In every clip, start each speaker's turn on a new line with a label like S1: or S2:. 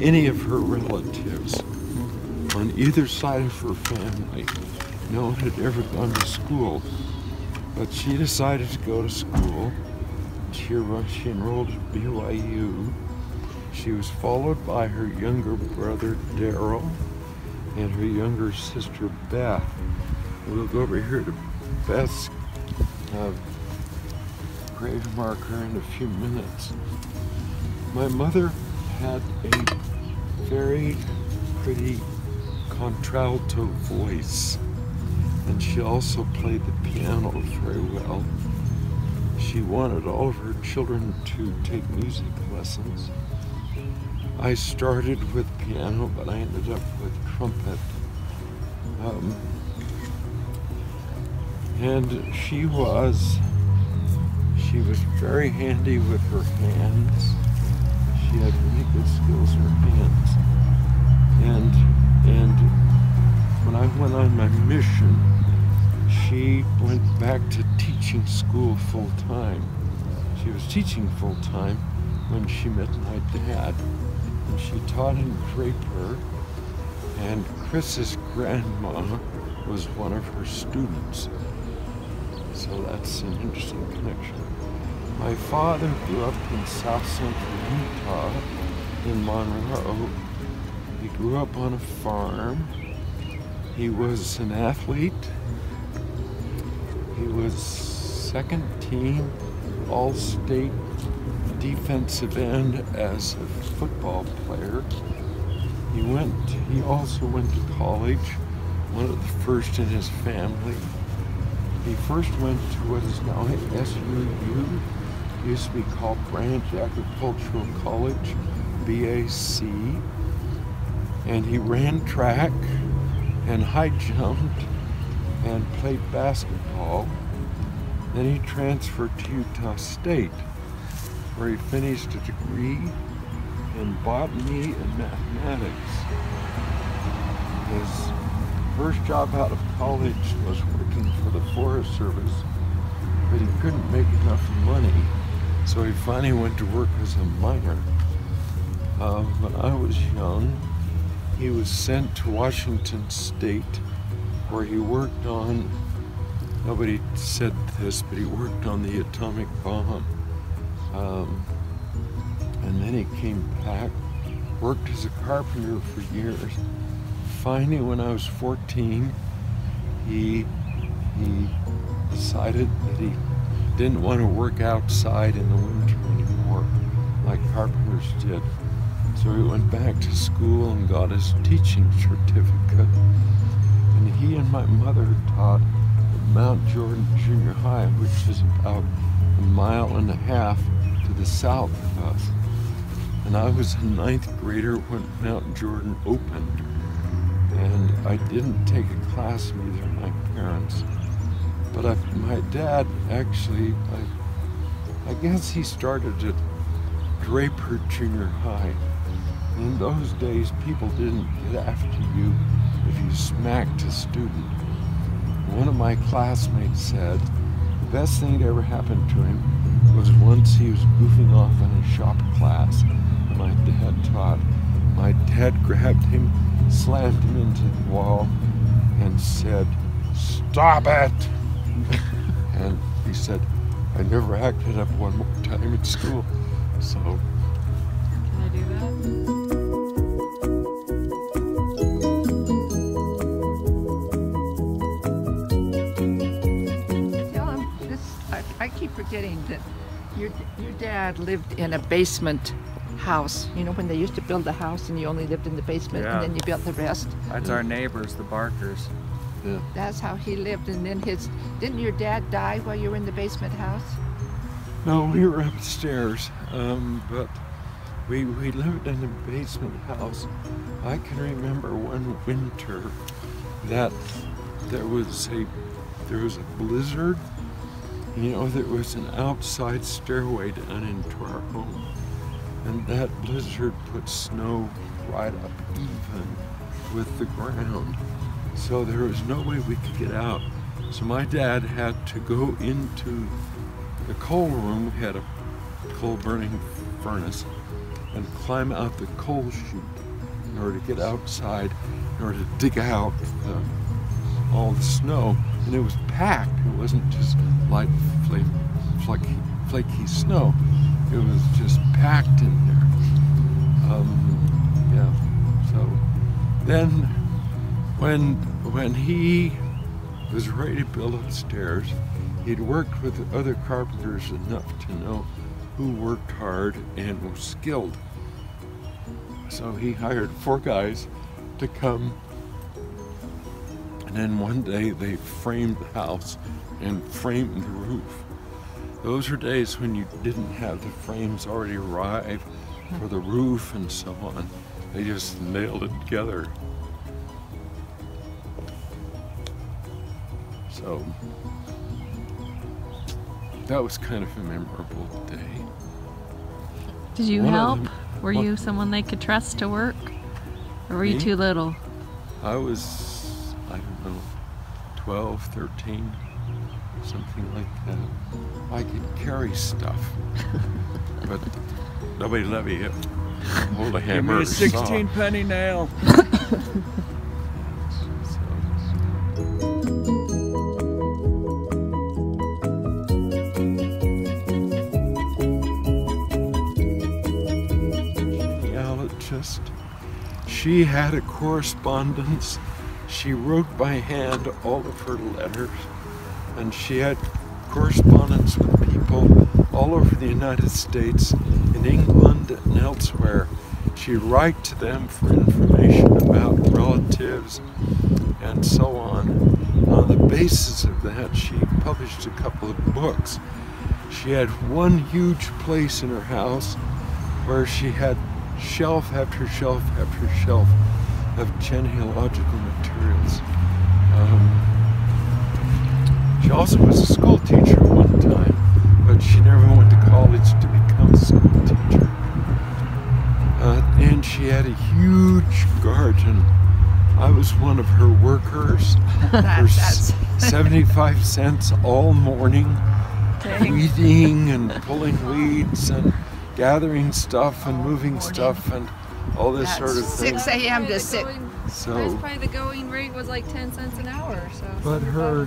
S1: any of her relatives on either side of her family, no one had ever gone to school. But she decided to go to school. She enrolled at BYU. She was followed by her younger brother, Daryl, and her younger sister, Beth. We'll go over here to Beth's grave marker in a few minutes. My mother had a very pretty contralto voice, and she also played the piano very well. She wanted all of her children to take music lessons. I started with piano, but I ended up with trumpet. And she was very handy with her hands. She had really good skills in her hands. And when I went on my mission, she went back to teaching school full time. She was teaching full time when she met my dad, and she taught in Draper, and Chris's grandma was one of her students. So that's an interesting connection. My father grew up in South Central Utah, in Monroe. He grew up on a farm. He was an athlete. He was second team All-State defensive end as a football player. He also went to college, one of the first in his family. He first went to what is now SUU, used to be called Branch Agricultural College, BAC, and he ran track and high jumped and played basketball. Then he transferred to Utah State, where he finished a degree in botany and mathematics. His first job out of college was working for the Forest Service, but he couldn't make enough money, so he finally went to work as a miner. When I was young, he was sent to Washington State, where he worked on, nobody said this, but he worked on the atomic bomb. And then he came back, worked as a carpenter for years. Finally, when I was 14, he decided that he didn't want to work outside in the winter anymore, like carpenters did. So he went back to school and got his teaching certificate. And he and my mother taught at Mount Jordan Junior High, which is about 1.5 miles to the south of us. And I was a 9th grader when Mount Jordan opened. And I didn't take a class with either of my parents. But my dad actually, I guess he started at Draper Junior High. In those days, people didn't get after you if you smacked a student. One of my classmates said the best thing that ever happened to him was once he was goofing off in a shop class that my dad taught. My dad grabbed him, slammed him into the wall, and said, "Stop it!" And he said, "I never acted up one more time at school." So.
S2: Can I do that? Tell him this. I keep forgetting that your dad lived in a basement house. You know when they used to build a house and you only lived in the basement,
S3: Yeah.
S2: and then you built the rest?
S3: That's our neighbors, the Barkers.
S1: Yeah.
S2: That's how he lived. And then didn't your dad die while you were in the basement house?
S1: No, we were upstairs, but we lived in a basement house. I can remember one winter that there was a blizzard. You know, there was an outside stairway down into our home, and that blizzard put snow right up even with the ground. So there was no way we could get out. So my dad had to go into the coal room. We had a coal burning furnace, and climb out the coal chute in order to get outside, in order to dig out all the snow. And it was packed. It wasn't just light, flaky snow. It was just packed in there. Yeah. So then, when he was ready to build upstairs, he'd worked with other carpenters enough to know who worked hard and was skilled. So he hired 4 guys to come, and then one day they framed the house and framed the roof. Those were days when you didn't have the frames already arrived for the roof and so on. They just nailed it together. So that was kind of a memorable day.
S4: Did you help? Were you someone they could trust to work? Or were you too little?
S1: I was, I don't know, 12, 13, something like that. I could carry stuff, but nobody let me hold a hammer.
S3: Give me a 16-penny nail.
S1: She had a correspondence. She wrote by hand all of her letters, and she had correspondence with people all over the United States, in England and elsewhere. She'd write to them for information about relatives and so on. On the basis of that, she published a couple of books. She had one huge place in her house where she had shelf after shelf after shelf of genealogical materials. She also was a school teacher one time, but she never went to college to become a school teacher. And she had a huge garden. I was one of her workers for 75 cents all morning, weeding and pulling weeds and gathering stuff and moving stuff and all this sort of thing.
S2: 6 a.m. to 6.
S4: So probably the going rate was like 10 cents an hour or so.
S1: But her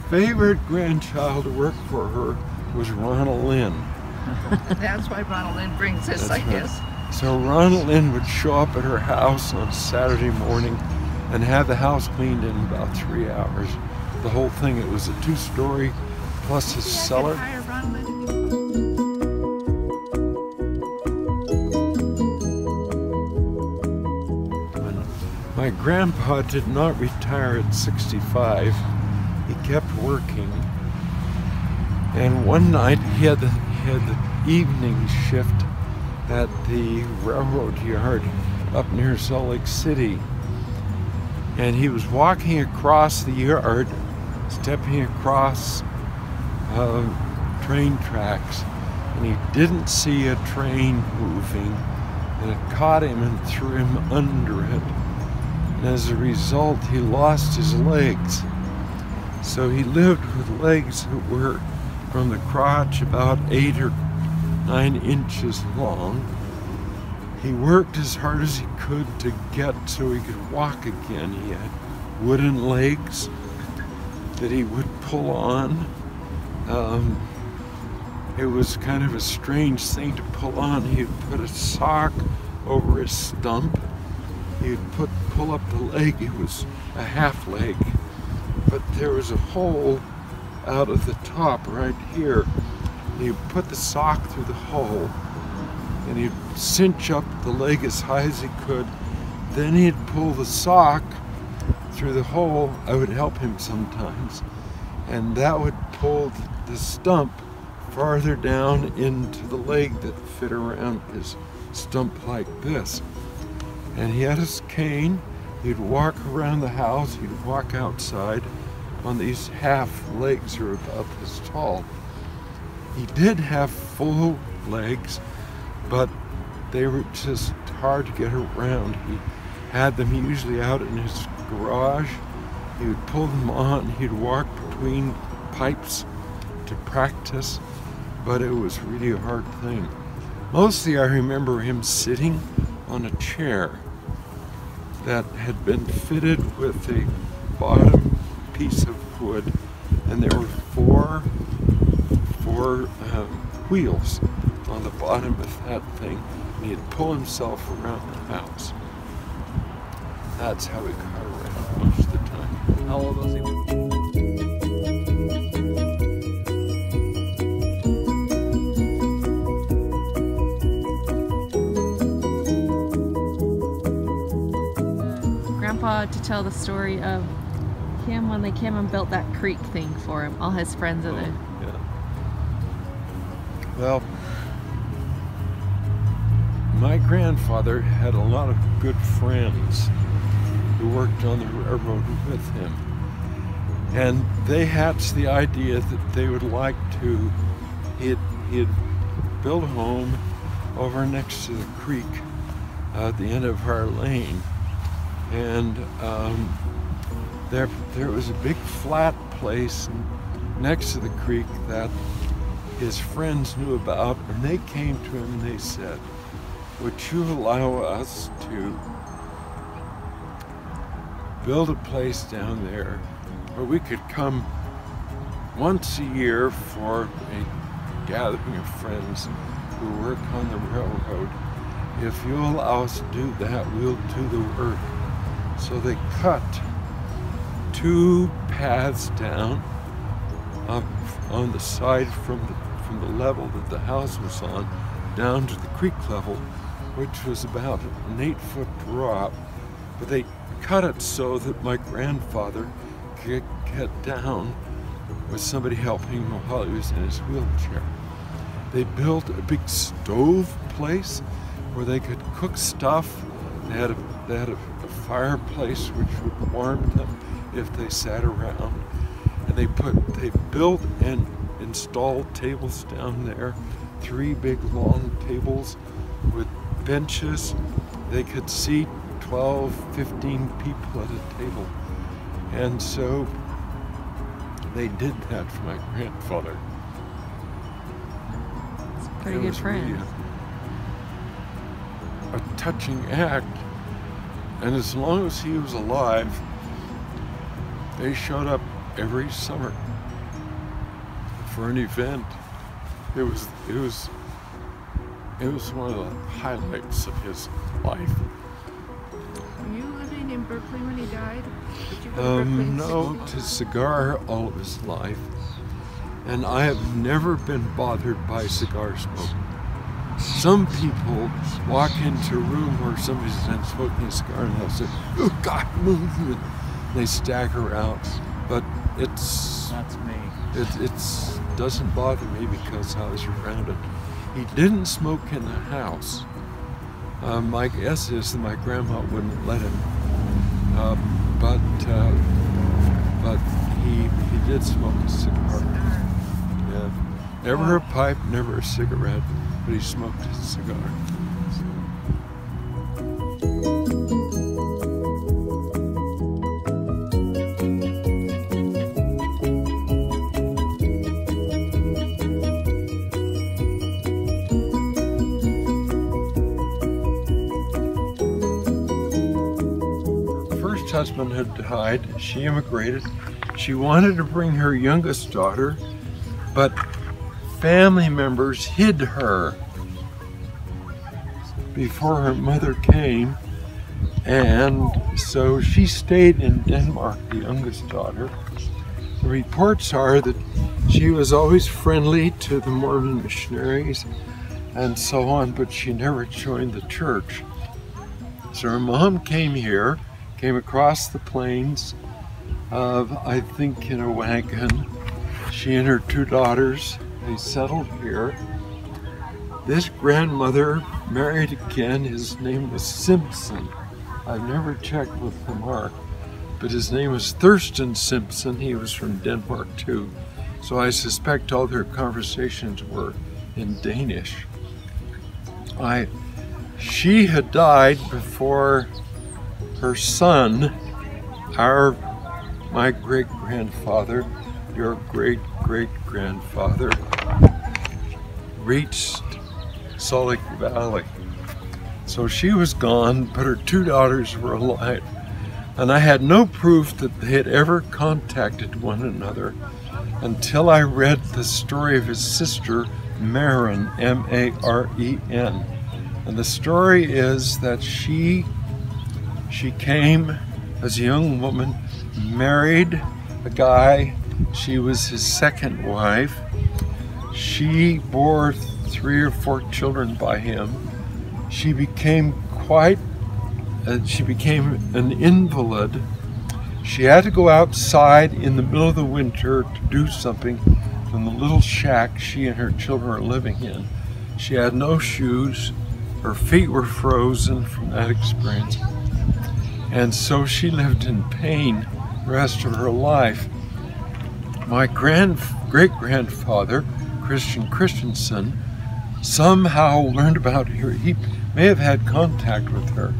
S1: favorite grandchild to work for her was Ronald Lynn.
S2: That's why Ronald Lynn brings this, I guess.
S1: So Ronald Lynn would show up at her house on Saturday morning and have the house cleaned in about 3 hours. The whole thing, it was a 2-story plus a cellar. My grandpa did not retire at 65. He kept working. And one night he had the evening shift at the railroad yard up near Salt Lake City. And he was walking across the yard, stepping across train tracks, and he didn't see a train moving, and it caught him and threw him under it. And as a result, he lost his legs. So he lived with legs that were from the crotch about 8 or 9 inches long. He worked as hard as he could to get so he could walk again. He had wooden legs that he would pull on. It was kind of a strange thing to pull on. He'd put a sock over his stump. He'd pull up the leg. It was a half leg, but there was a hole out of the top right here. He'd put the sock through the hole, and he'd cinch up the leg as high as he could. Then he'd pull the sock through the hole. I would help him sometimes, and that would pull the stump farther down into the leg that fit around his stump like this. And he had his cane. He'd walk around the house. He'd walk outside on these half legs that are about this tall. He did have full legs, but they were just hard to get around. He had them usually out in his garage. He would pull them on. He'd walk between pipes to practice, but it was really a hard thing. Mostly I remember him sitting on a chair that had been fitted with a bottom piece of wood, and there were four wheels on the bottom of that thing, and he'd pull himself around the house. That's how he got around most of the time.
S3: How old was he?
S4: Grandpa to tell the story of him when they came and built that creek thing for him. All his friends are there.
S1: Yeah. Well, my grandfather had a lot of good friends who worked on the railroad with him. And they hatched the idea that they would like to, he'd built a home over next to the creek at the end of our lane. And there was a big flat place next to the creek that his friends knew about, and they came to him and they said, would you allow us to build a place down there where we could come once a year for a gathering of friends who work on the railroad? If you allow us to do that, we'll do the work. So they cut 2 paths down on the side from the level that the house was on down to the creek level, which was about an 8-foot drop. But they cut it so that my grandfather could get down with somebody helping him while he was in his wheelchair. They built a big stove place where they could cook stuff. They had a fireplace which would warm them if they sat around. And they built and installed tables down there, 3 big long tables with benches. They could seat 12, 15 people at a table. And so they did that for my grandfather.
S4: It's a pretty good friend.
S1: Really a touching act. And as long as he was alive, they showed up every summer for an event. It was one of the highlights of his life.
S2: Were you living in Berkeley when he died? Did you go to Berkeley?
S1: No, to cigar all of his life. And I have never been bothered by cigar smoke. Some people walk into a room where somebody's been smoking a cigar and they'll say, "Oh God, move!" and they stagger out. But
S3: That's me.
S1: it doesn't bother me because I was around it. He didn't smoke in the house. My guess is that my grandma wouldn't let him. But he did smoke a cigar. Yeah. Never a pipe, never a cigarette, but he smoked a cigar. Her husband had died. She immigrated. She wanted to bring her youngest daughter, but family members hid her before her mother came, and so she stayed in Denmark, the youngest daughter. The reports are that she was always friendly to the Mormon missionaries and so on, but she never joined the church. So her mom came here, came across the plains, I think in a wagon. She and her 2 daughters, they settled here. This grandmother married again. His name was Simpson. I've never checked with the mark, but his name was Thurston Simpson. He was from Denmark too. So I suspect all their conversations were in Danish. She had died before her son, my great-grandfather, your great-great-grandfather, reached Salt Lake Valley. So she was gone, but her 2 daughters were alive. And I had no proof that they had ever contacted one another until I read the story of his sister, Maren, M-A-R-E-N. And the story is that she came as a young woman, married a guy. She was his second wife. She bore 3 or 4 children by him. She became an invalid. She had to go outside in the middle of the winter to do something from the little shack she and her children were living in. She had no shoes. Her feet were frozen from that experience. And so she lived in pain the rest of her life. My great-grandfather, Christian Christensen, somehow learned about her. He may have had contact with her,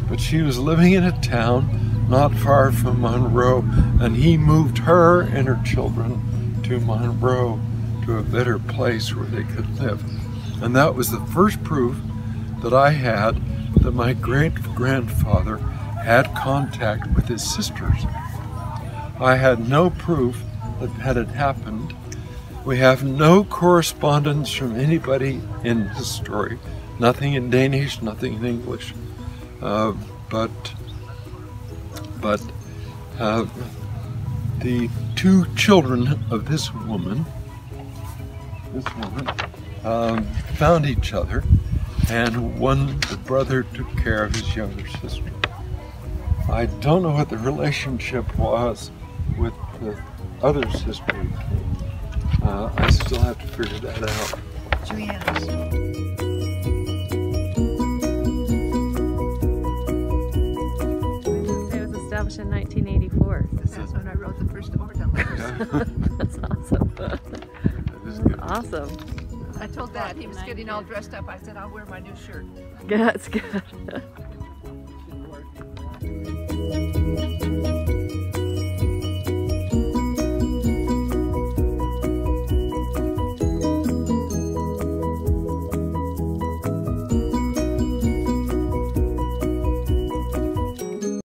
S1: but she was living in a town not far from Monroe, and he moved her and her children to Monroe, to a better place where they could live. And that was the first proof that I had that my great-grandfather had contact with his sisters. I had no proof that it happened. We have no correspondence from anybody in his story. Nothing in Danish, nothing in English. But the 2 children of this woman found each other, and the brother took care of his younger sister. I don't know what the relationship was with the other sister. I still have to figure that out.
S2: Juliana's.
S4: It was established in 1984.
S2: That's when I wrote the first overtime letters.
S4: That's awesome.
S1: That is good.
S4: Awesome.
S2: I told Dad, he was getting all dressed up. I said, I'll wear my new shirt.
S4: That's good.